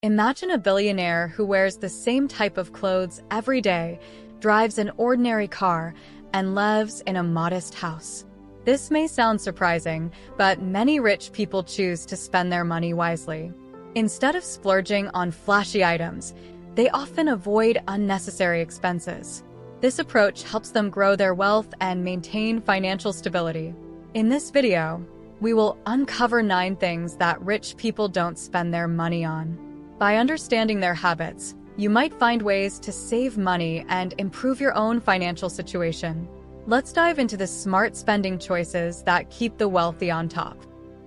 Imagine a billionaire who wears the same type of clothes every day, drives an ordinary car, and lives in a modest house. This may sound surprising, but many rich people choose to spend their money wisely. Instead of splurging on flashy items, they often avoid unnecessary expenses. This approach helps them grow their wealth and maintain financial stability. In this video, we will uncover 9 things that rich people don't spend their money on. By understanding their habits, you might find ways to save money and improve your own financial situation. Let's dive into the smart spending choices that keep the wealthy on top.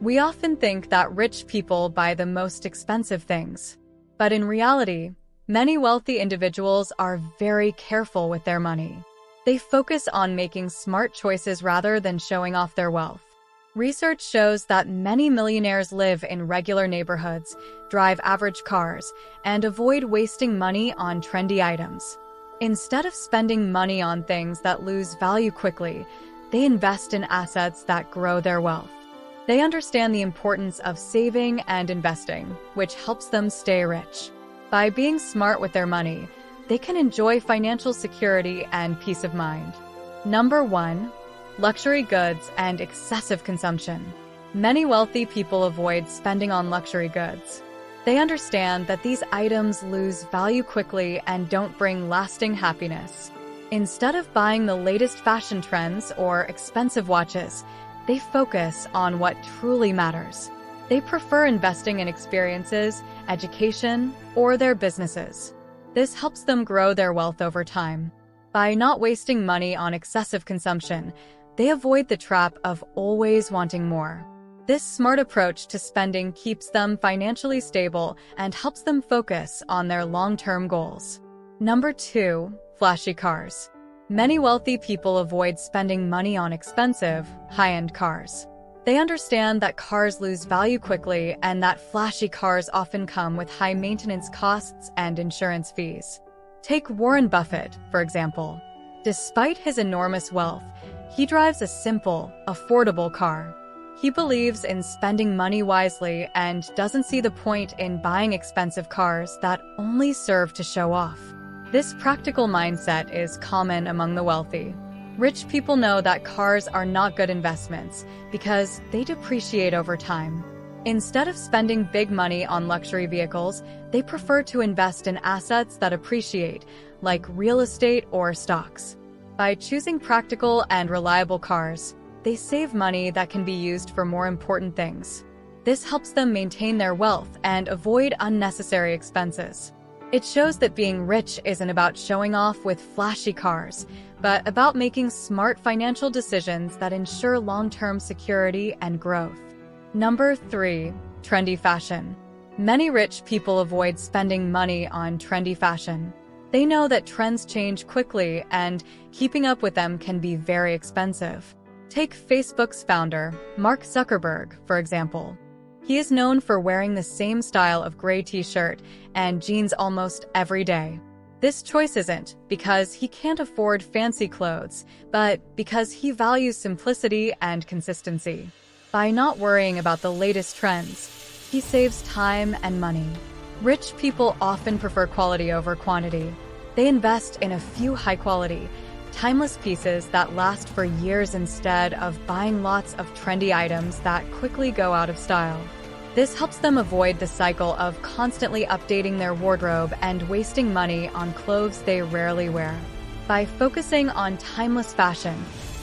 We often think that rich people buy the most expensive things. But in reality, many wealthy individuals are very careful with their money. They focus on making smart choices rather than showing off their wealth. Research shows that many millionaires live in regular neighborhoods, drive average cars, and avoid wasting money on trendy items. Instead of spending money on things that lose value quickly, they invest in assets that grow their wealth. They understand the importance of saving and investing, which helps them stay rich. By being smart with their money, they can enjoy financial security and peace of mind. Number 1. Luxury goods and excessive consumption. Many wealthy people avoid spending on luxury goods. They understand that these items lose value quickly and don't bring lasting happiness. Instead of buying the latest fashion trends or expensive watches, they focus on what truly matters. They prefer investing in experiences, education, or their businesses. This helps them grow their wealth over time. By not wasting money on excessive consumption, they avoid the trap of always wanting more. This smart approach to spending keeps them financially stable and helps them focus on their long-term goals. Number 2. Flashy cars. Many wealthy people avoid spending money on expensive, high-end cars. They understand that cars lose value quickly and that flashy cars often come with high maintenance costs and insurance fees. Take Warren Buffett, for example. Despite his enormous wealth, he drives a simple, affordable car. He believes in spending money wisely and doesn't see the point in buying expensive cars that only serve to show off. This practical mindset is common among the wealthy. Rich people know that cars are not good investments because they depreciate over time. Instead of spending big money on luxury vehicles, they prefer to invest in assets that appreciate, like real estate or stocks. By choosing practical and reliable cars, they save money that can be used for more important things. This helps them maintain their wealth and avoid unnecessary expenses. It shows that being rich isn't about showing off with flashy cars, but about making smart financial decisions that ensure long-term security and growth. Number 3. Trendy fashion. Many rich people avoid spending money on trendy fashion. They know that trends change quickly and keeping up with them can be very expensive. Take Facebook's founder, Mark Zuckerberg, for example. He is known for wearing the same style of gray t-shirt and jeans almost every day. This choice isn't because he can't afford fancy clothes, but because he values simplicity and consistency. By not worrying about the latest trends, he saves time and money. Rich people often prefer quality over quantity. They invest in a few high-quality, timeless pieces that last for years instead of buying lots of trendy items that quickly go out of style. This helps them avoid the cycle of constantly updating their wardrobe and wasting money on clothes they rarely wear. By focusing on timeless fashion,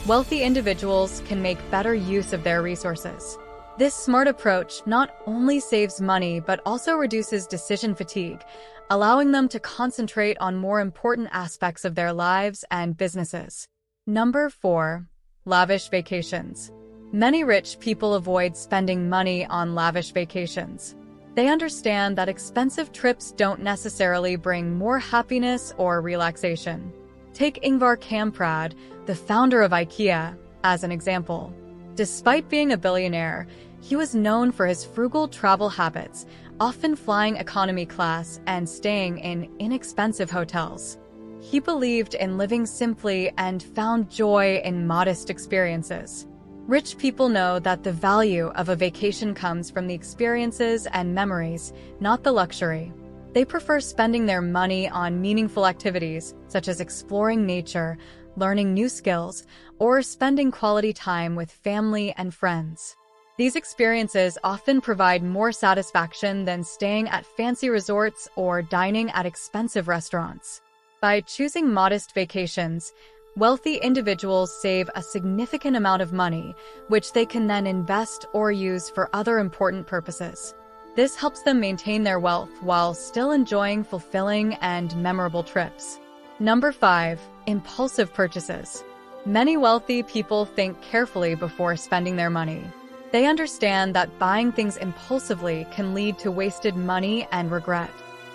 wealthy individuals can make better use of their resources. This smart approach not only saves money but also reduces decision fatigue, allowing them to concentrate on more important aspects of their lives and businesses. Number 4. Lavish vacations. Many rich people avoid spending money on lavish vacations. They understand that expensive trips don't necessarily bring more happiness or relaxation. Take Ingvar Kamprad, the founder of IKEA, as an example. Despite being a billionaire, he was known for his frugal travel habits, often flying economy class and staying in inexpensive hotels. He believed in living simply and found joy in modest experiences. Rich people know that the value of a vacation comes from the experiences and memories, not the luxury. They prefer spending their money on meaningful activities, such as exploring nature, learning new skills, or spending quality time with family and friends. These experiences often provide more satisfaction than staying at fancy resorts or dining at expensive restaurants. By choosing modest vacations, wealthy individuals save a significant amount of money, which they can then invest or use for other important purposes. This helps them maintain their wealth while still enjoying fulfilling and memorable trips. Number 5. Impulsive purchases. Many wealthy people think carefully before spending their money. They understand that buying things impulsively can lead to wasted money and regret.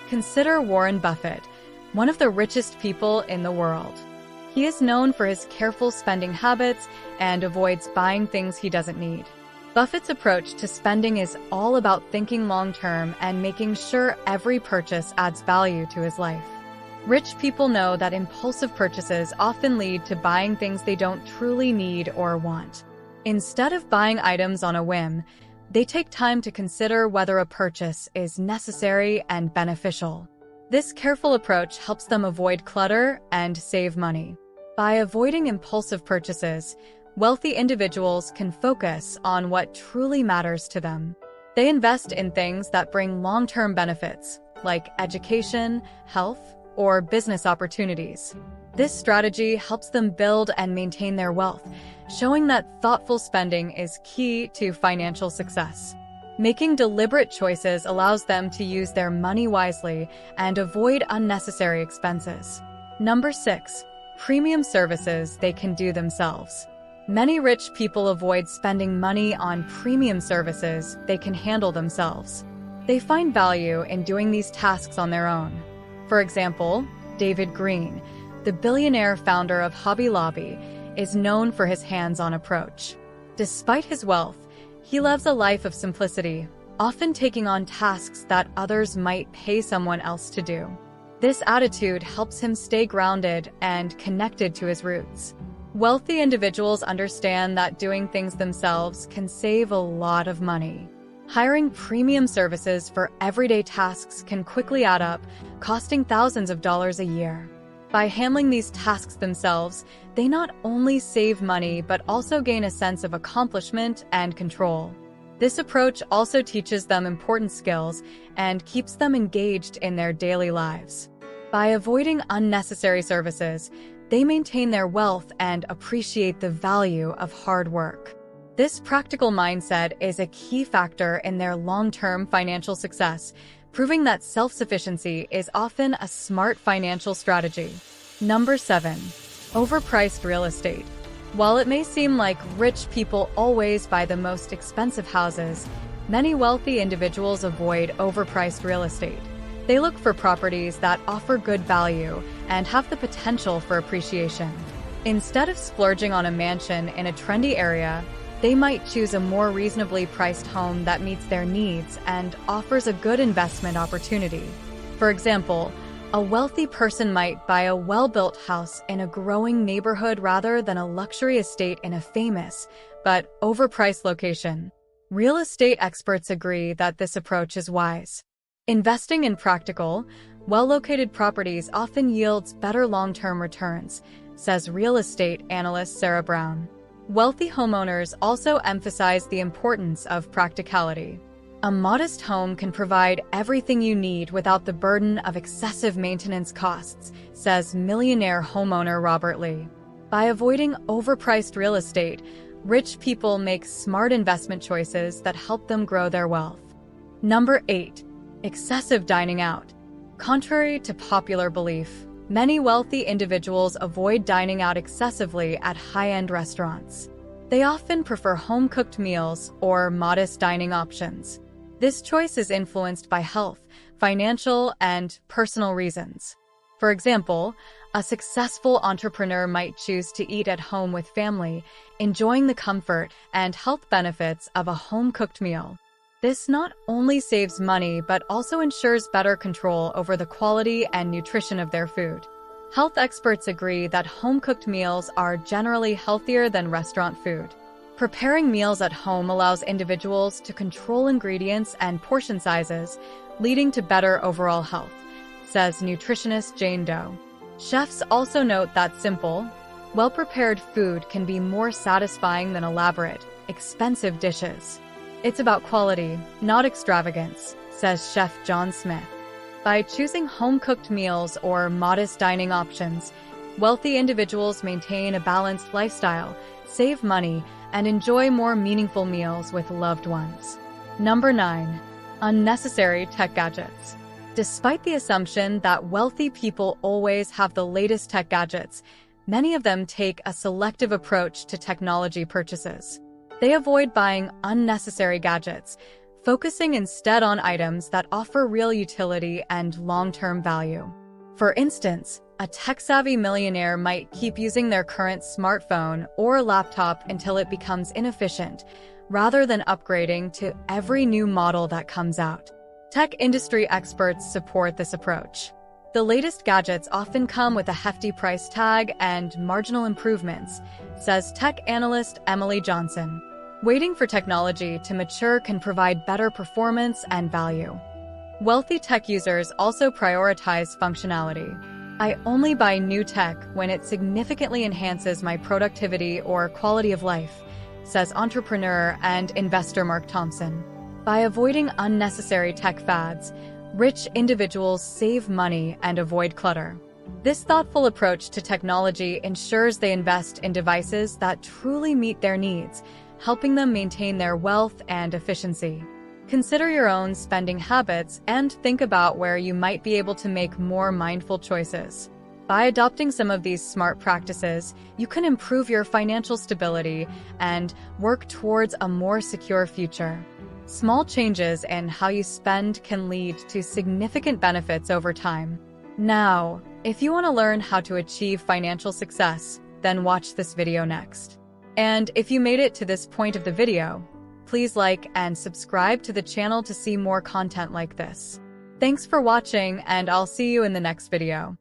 Consider Warren Buffett, one of the richest people in the world. He is known for his careful spending habits and avoids buying things he doesn't need. Buffett's approach to spending is all about thinking long-term and making sure every purchase adds value to his life. Rich people know that impulsive purchases often lead to buying things they don't truly need or want. Instead of buying items on a whim, they take time to consider whether a purchase is necessary and beneficial. This careful approach helps them avoid clutter and save money. By avoiding impulsive purchases, wealthy individuals can focus on what truly matters to them. They invest in things that bring long-term benefits, like education, health, or business opportunities. This strategy helps them build and maintain their wealth, showing that thoughtful spending is key to financial success. Making deliberate choices allows them to use their money wisely and avoid unnecessary expenses. Number 6. Premium services they can do themselves. Many rich people avoid spending money on premium services they can handle themselves. They find value in doing these tasks on their own. For example, David Green, the billionaire founder of Hobby Lobby, is known for his hands-on approach. Despite his wealth, he lives a life of simplicity, often taking on tasks that others might pay someone else to do. This attitude helps him stay grounded and connected to his roots. Wealthy individuals understand that doing things themselves can save a lot of money. Hiring premium services for everyday tasks can quickly add up, costing thousands of dollars a year. By handling these tasks themselves, they not only save money but also gain a sense of accomplishment and control. This approach also teaches them important skills and keeps them engaged in their daily lives. By avoiding unnecessary services, they maintain their wealth and appreciate the value of hard work. This practical mindset is a key factor in their long-term financial success, proving that self-sufficiency is often a smart financial strategy. Number 7. Overpriced real estate. While it may seem like rich people always buy the most expensive houses, many wealthy individuals avoid overpriced real estate. They look for properties that offer good value and have the potential for appreciation. Instead of splurging on a mansion in a trendy area, they might choose a more reasonably priced home that meets their needs and offers a good investment opportunity. For example, a wealthy person might buy a well-built house in a growing neighborhood rather than a luxury estate in a famous but overpriced location. Real estate experts agree that this approach is wise. Investing in practical, well-located properties often yields better long-term returns, says real estate analyst Sarah Brown. Wealthy homeowners also emphasize the importance of practicality. A modest home can provide everything you need without the burden of excessive maintenance costs, says millionaire homeowner Robert Lee. By avoiding overpriced real estate, rich people make smart investment choices that help them grow their wealth. Number 8. Excessive dining out. Contrary to popular belief, many wealthy individuals avoid dining out excessively at high-end restaurants. They often prefer home-cooked meals or modest dining options. This choice is influenced by health, financial, and personal reasons. For example, a successful entrepreneur might choose to eat at home with family, enjoying the comfort and health benefits of a home-cooked meal. This not only saves money but also ensures better control over the quality and nutrition of their food. Health experts agree that home-cooked meals are generally healthier than restaurant food. Preparing meals at home allows individuals to control ingredients and portion sizes, leading to better overall health, says nutritionist Jane Doe. Chefs also note that simple, well-prepared food can be more satisfying than elaborate, expensive dishes. It's about quality, not extravagance, says Chef John Smith. By choosing home-cooked meals or modest dining options, wealthy individuals maintain a balanced lifestyle, save money, and enjoy more meaningful meals with loved ones. Number 9. Unnecessary tech gadgets. Despite the assumption that wealthy people always have the latest tech gadgets, many of them take a selective approach to technology purchases. They avoid buying unnecessary gadgets, focusing instead on items that offer real utility and long-term value. For instance, a tech-savvy millionaire might keep using their current smartphone or laptop until it becomes inefficient, rather than upgrading to every new model that comes out. Tech industry experts support this approach. The latest gadgets often come with a hefty price tag and marginal improvements, says tech analyst Emily Johnson. Waiting for technology to mature can provide better performance and value. Wealthy tech users also prioritize functionality. I only buy new tech when it significantly enhances my productivity or quality of life, says entrepreneur and investor Mark Thompson. By avoiding unnecessary tech fads, rich individuals save money and avoid clutter. This thoughtful approach to technology ensures they invest in devices that truly meet their needs, helping them maintain their wealth and efficiency. Consider your own spending habits and think about where you might be able to make more mindful choices. By adopting some of these smart practices, you can improve your financial stability and work towards a more secure future. Small changes in how you spend can lead to significant benefits over time. Now, if you want to learn how to achieve financial success, then watch this video next. And if you made it to this point of the video, please like and subscribe to the channel to see more content like this. Thanks for watching, and I'll see you in the next video.